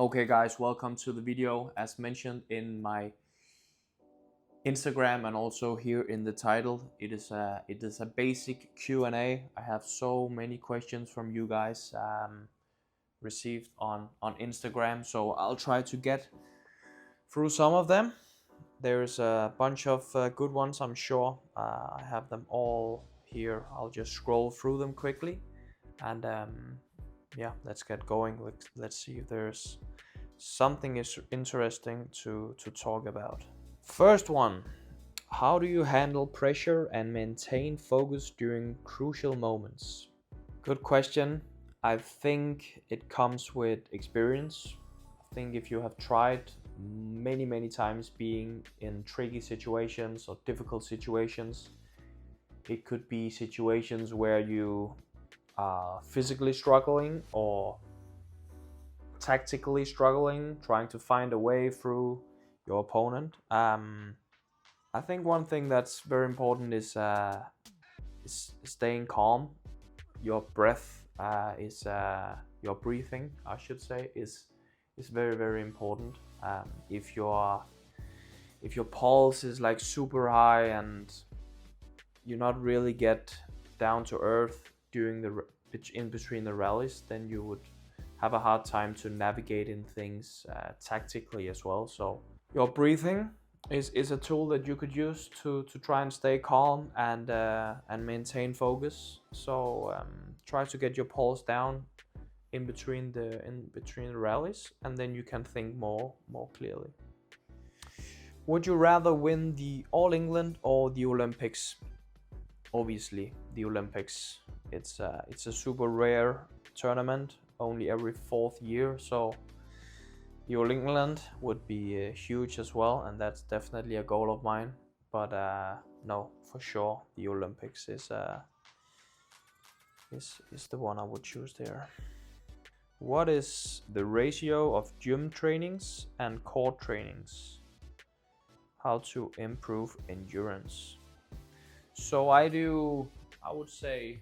Okay guys, welcome to the video. As mentioned in my Instagram and also here in the title, it is a basic Q&A. I have so many questions from you guys received on Instagram, so I'll try to get through some of them. There's a bunch of good ones, I'm sure. I have them all here. I'll just scroll through them quickly and yeah, let's get going. Let's see if there's something is interesting to talk about. First one, how do you handle pressure and maintain focus during crucial moments? Good question. I think it comes with experience. I think if you have tried many times being in tricky situations or difficult situations, it could be situations where you are physically struggling or tactically struggling, trying to find a way through your opponent. I think one thing that's very important is staying calm. Your breath your breathing, I should say, is very important. If your pulse is like super high and you not really get down to earth during in between the rallies, then you would have a hard time to navigate in things tactically as well. So your breathing is a tool that you could use to try and stay calm and maintain focus. So try to get your pulse down in between the rallies, and then you can think more clearly. Would you rather win the All England or the Olympics? Obviously the Olympics. It's a super rare tournament, only every 4th year, so the All England would be huge as well, and that's definitely a goal of mine. But no, for sure the Olympics is the one I would choose there. What is the ratio of gym trainings and core trainings? How to improve endurance? So I would say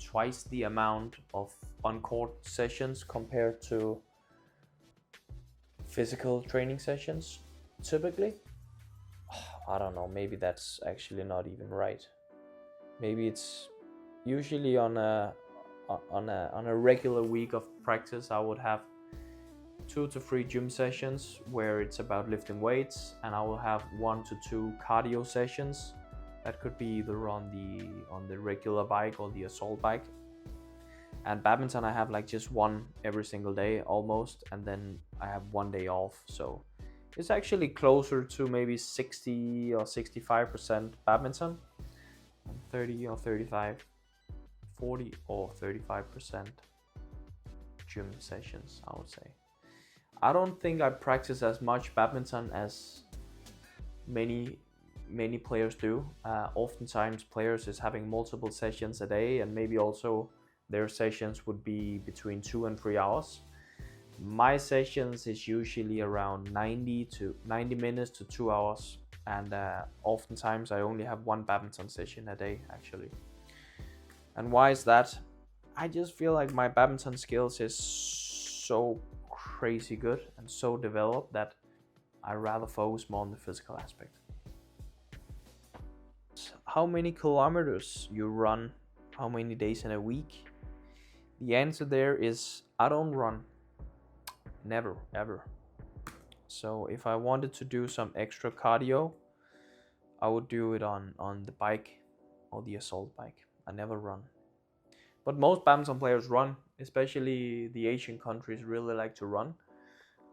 twice the amount of on-court sessions compared to physical training sessions typically. I don't know, maybe that's actually not even right. Maybe it's usually on a regular week of practice I would have 2 to 3 gym sessions where it's about lifting weights, and I will have 1 to 2 cardio sessions. That could be either on the regular bike or the assault bike. And badminton I have like just one every single day almost, and then I have 1 day off. So it's actually closer to maybe 60 or 65% badminton and 30 or 35, 40 or 35% gym sessions, I would say. I don't think I practice as much badminton as many players do. Oftentimes players is having multiple sessions a day, and maybe also their sessions would be between 2 and 3 hours. My sessions is usually around 90 minutes to 2 hours, and oftentimes I only have 1 badminton session a day actually. And why is that? I just feel like my badminton skills is so crazy good and so developed that I rather focus more on the physical aspect. How many kilometers you run? How many days in a week? The answer there is I don't run. Never, ever. So if I wanted to do some extra cardio, I would do it on the bike or the assault bike. I never run. But most badminton players run, especially the Asian countries really like to run.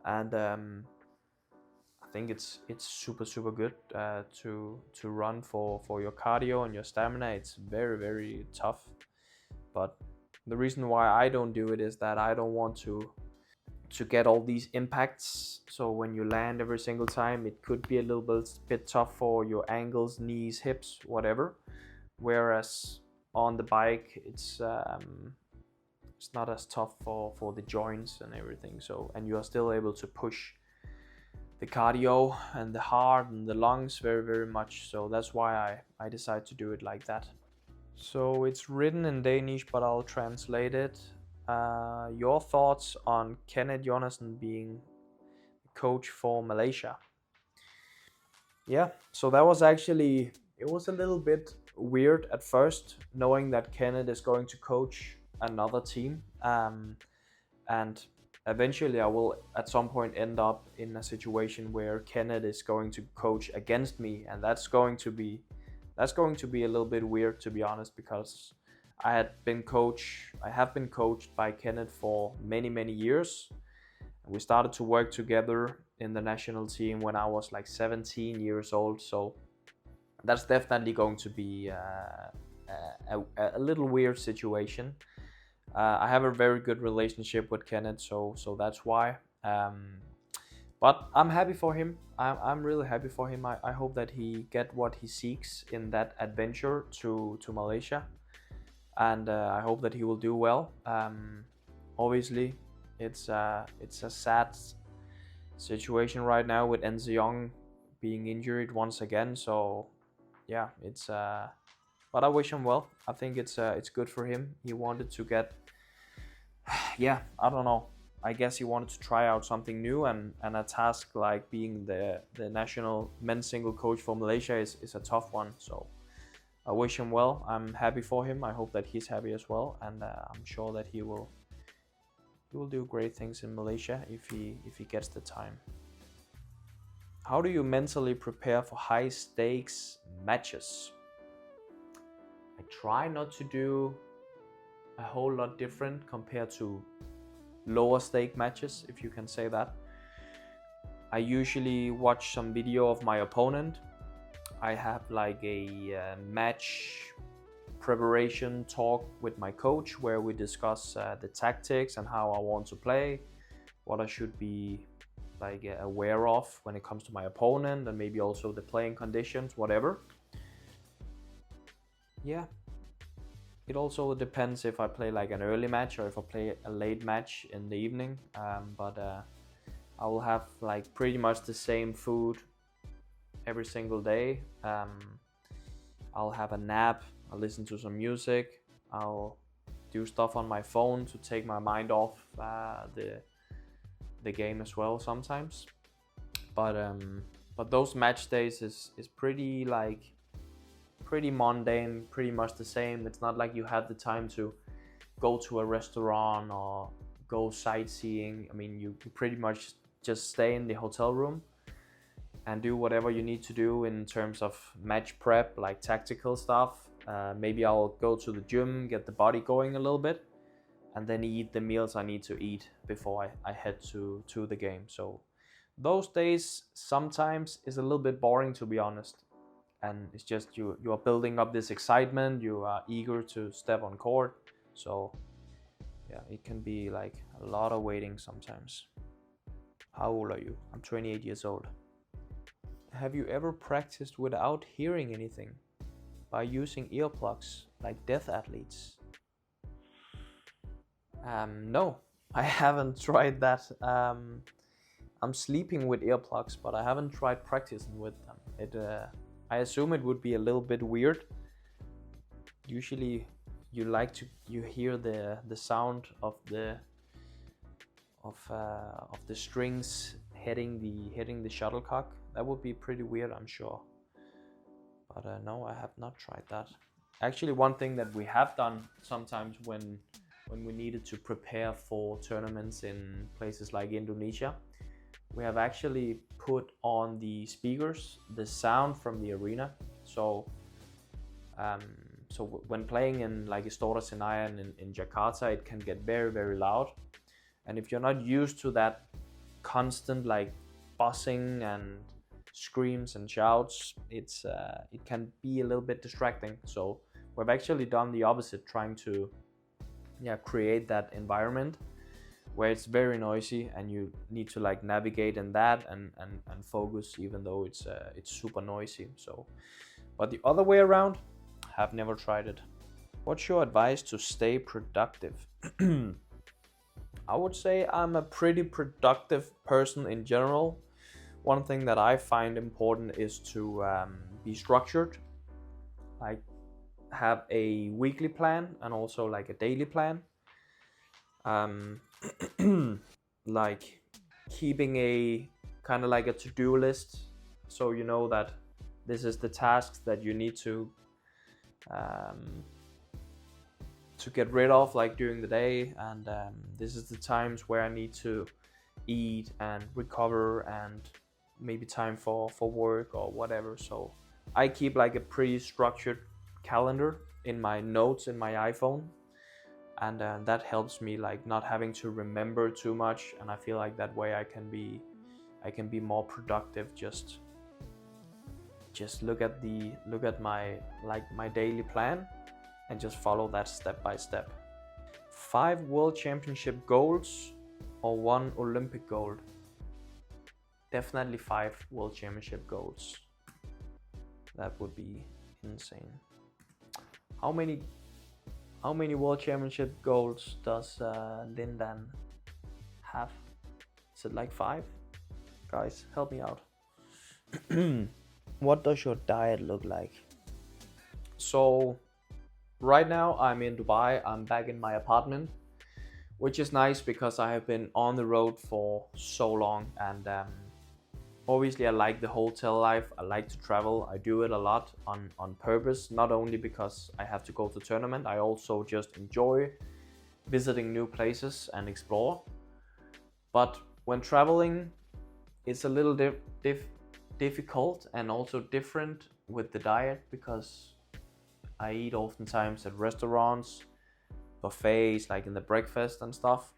And I think it's super good to run for your cardio and your stamina. It's very tough. But the reason why I don't do it is that I don't want to get all these impacts. So when you land every single time, it could be a little bit tough for your ankles, knees, hips, whatever. Whereas on the bike, it's not as tough for the joints and everything. So, and you are still able to push the cardio and the heart and the lungs very much. So that's why I decided to do it like that. So it's written in Danish, but I'll translate it. your thoughts on Kenneth Jonassen being coach for Malaysia. Yeah, so that was actually, it was a little bit weird at first knowing that Kenneth is going to coach another team. And eventually I will at some point end up in a situation where Kenneth is going to coach against me, and that's going to be a little bit weird, to be honest, because I have been coached by Kenneth for many years. We started to work together in the national team when I was like 17 years old, so that's definitely going to be a little weird situation. I have a very good relationship with Kenneth, so that's why. But I'm happy for him. I'm really happy for him. I hope that he get what he seeks in that adventure to Malaysia, and I hope that he will do well. Obviously, it's a sad situation right now with Enzeong being injured once again. So yeah, but I wish him well. I think it's good for him. He wanted to get, yeah, I don't know. I guess he wanted to try out something new, and a task like being the national men's single coach for Malaysia is a tough one. So I wish him well. I'm happy for him. I hope that he's happy as well, and I'm sure that he will do great things in Malaysia if he gets the time. How do you mentally prepare for high stakes matches? I try not to do a whole lot different compared to lower stake matches, if you can say that. I usually watch some video of my opponent. I have like a match preparation talk with my coach where we discuss the tactics and how I want to play, what I should be like aware of when it comes to my opponent, and maybe also the playing conditions, whatever. Yeah, it also depends if I play like an early match or if I play a late match in the evening. But I will have like pretty much the same food every single day. I'll have a nap, I'll listen to some music, I'll do stuff on my phone to take my mind off the game as well sometimes. But those match days is pretty mundane, pretty much the same. It's not like you have the time to go to a restaurant or go sightseeing. I mean, you pretty much just stay in the hotel room and do whatever you need to do in terms of match prep, like tactical stuff. Maybe I'll go to the gym, get the body going a little bit, and then eat the meals I need to eat before I head to the game. So those days sometimes is a little bit boring, to be honest. And it's just you are building up this excitement, you are eager to step on court. So yeah, it can be like a lot of waiting sometimes. How old are you? I'm 28 years old. Have you ever practiced without hearing anything by using earplugs like deaf athletes? No, I haven't tried that. I'm sleeping with earplugs, but I haven't tried practicing with them. I assume it would be a little bit weird. Usually you hear the sound of the strings hitting the shuttlecock. That would be pretty weird, I'm sure. But no, I have not tried that. Actually, one thing that we have done sometimes when we needed to prepare for tournaments in places like Indonesia, we have actually put on the speakers the sound from the arena. So when playing in like Istora Senayan in Jakarta, it can get very loud. And if you're not used to that constant like buzzing and screams and shouts, it can be a little bit distracting. So we've actually done the opposite, trying to create that environment where it's very noisy and you need to like navigate in that and focus, even though it's super noisy. So, but the other way around, have never tried it. What's your advice to stay productive? I would say I'm a pretty productive person in general. One thing that I find important is to be structured, like have a weekly plan and also like a daily plan. um, like keeping a kind of like a to-do list, so you know that this is the tasks that you need um, to get rid of like during the day, and this is the times where I need to eat and recover, and maybe time for work or whatever. So I keep like a pretty structured calendar in my notes in my iPhone, and that helps me like not having to remember too much, and I feel like that way I can be more productive. Just look at my daily plan and just follow that step by step. 5 world championship golds or 1 Olympic gold? Definitely 5 world championship golds. That would be insane. How many world championship golds does Lindan have? Is it like 5? Guys, help me out. What does your diet look like? So right now I'm in Dubai. I'm back in my apartment, which is nice because I have been on the road for so long, and obviously I like the hotel life. I like to travel. I do it a lot on purpose, not only because I have to go to tournament. I also just enjoy visiting new places and explore. But when traveling, it's a little difficult and also different with the diet, because I eat oftentimes at restaurants, buffets, like in the breakfast and stuff.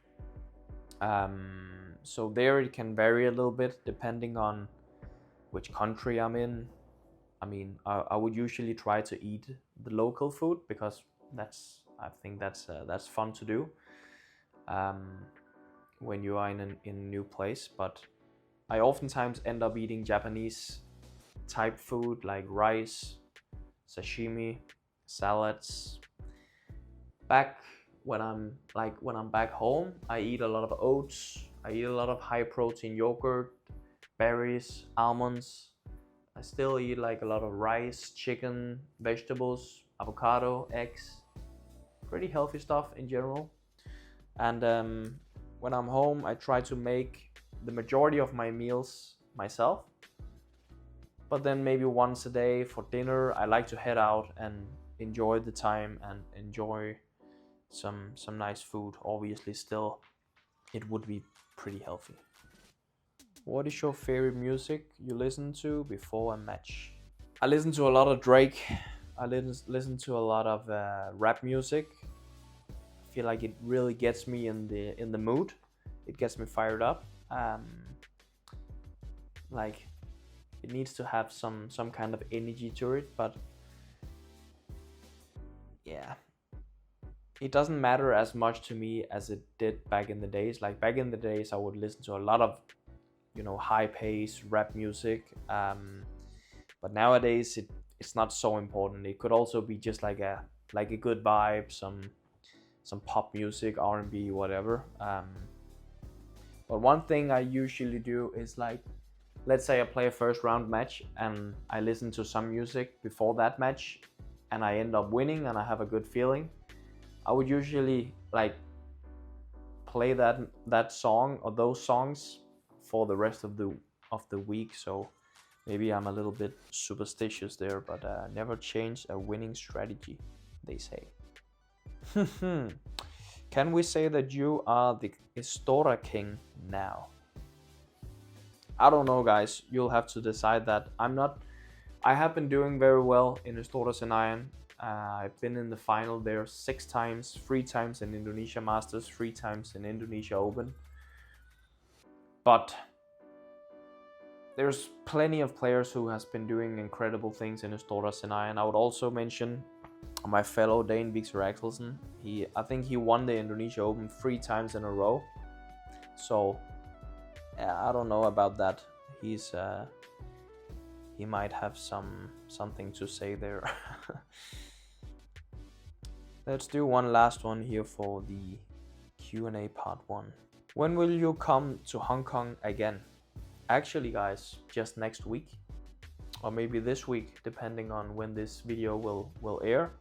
So there it can vary a little bit depending on which country I'm in. I mean, I would usually try to eat the local food, because I think that's fun to do when you are in a new place. But I oftentimes end up eating Japanese type food like rice, sashimi, salads. When I'm back home, I eat a lot of oats. I eat a lot of high protein yogurt, berries, almonds. I still eat like a lot of rice, chicken, vegetables, avocado, eggs. Pretty healthy stuff in general. And when I'm home, I try to make the majority of my meals myself. But then maybe once a day for dinner, I like to head out and enjoy the time and enjoy some nice food. Obviously, still, it would be pretty healthy. What is your favorite music you listen to before a match? I listen to a lot of Drake. I listen to a lot of rap music. I feel like it really gets me in the mood. It gets me fired up. Like it needs to have some kind of energy to it, but yeah, it doesn't matter as much to me as it did back in the days. Like back in the days, I would listen to a lot of, high pace rap music. But nowadays, it's not so important. It could also be just like a good vibe, some pop music, R&B, whatever. But one thing I usually do is, like, let's say I play a first round match and I listen to some music before that match and I end up winning and I have a good feeling. I would usually like play that song or those songs for the rest of the week. So maybe I'm a little bit superstitious there, but never change a winning strategy, they say. Can we say that you are the Istora King now? I don't know, guys. You'll have to decide that. I have been doing very well in Istora Senayan. I've been in the final there 6 times, 3 times in Indonesia Masters, 3 times in Indonesia Open. But there's plenty of players who has been doing incredible things in Istora Senayan. I would also mention my fellow Dane Victor Axelsen. I think he won the Indonesia Open 3 times in a row. So yeah, I don't know about that. He might have something to say there. Let's do one last one here for the Q&A part 1. When will you come to Hong Kong again? Actually, guys, just next week, or maybe this week, depending on when this video will air.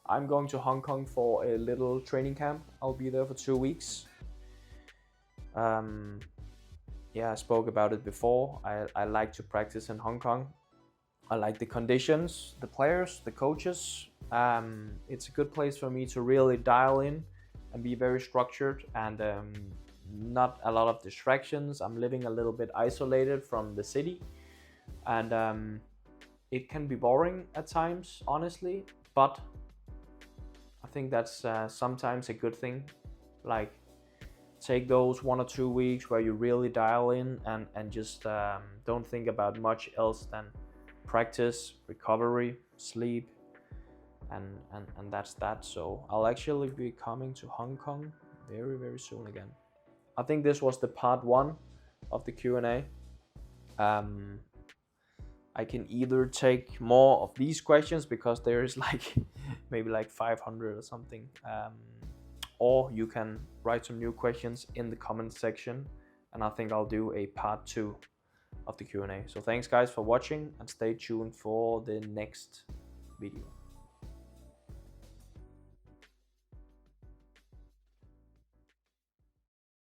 I'm going to Hong Kong for a little training camp. I'll be there for 2 weeks. Yeah, I spoke about it before. I like to practice in Hong Kong. I like the conditions, the players, the coaches. It's a good place for me to really dial in and be very structured, and not a lot of distractions. I'm living a little bit isolated from the city, and it can be boring at times, honestly, but I think that's sometimes a good thing. Like, take those 1 or 2 weeks where you really dial in and just don't think about much else than practice, recovery, sleep, and that's that. So I'll actually be coming to Hong Kong very, very soon again. I think this was the part 1 of the Q&A. I can either take more of these questions, because there is like maybe like 500 or something, or you can write some new questions in the comment section, and I think I'll do a part 2 of the Q&A. So thanks guys for watching, and stay tuned for the next video.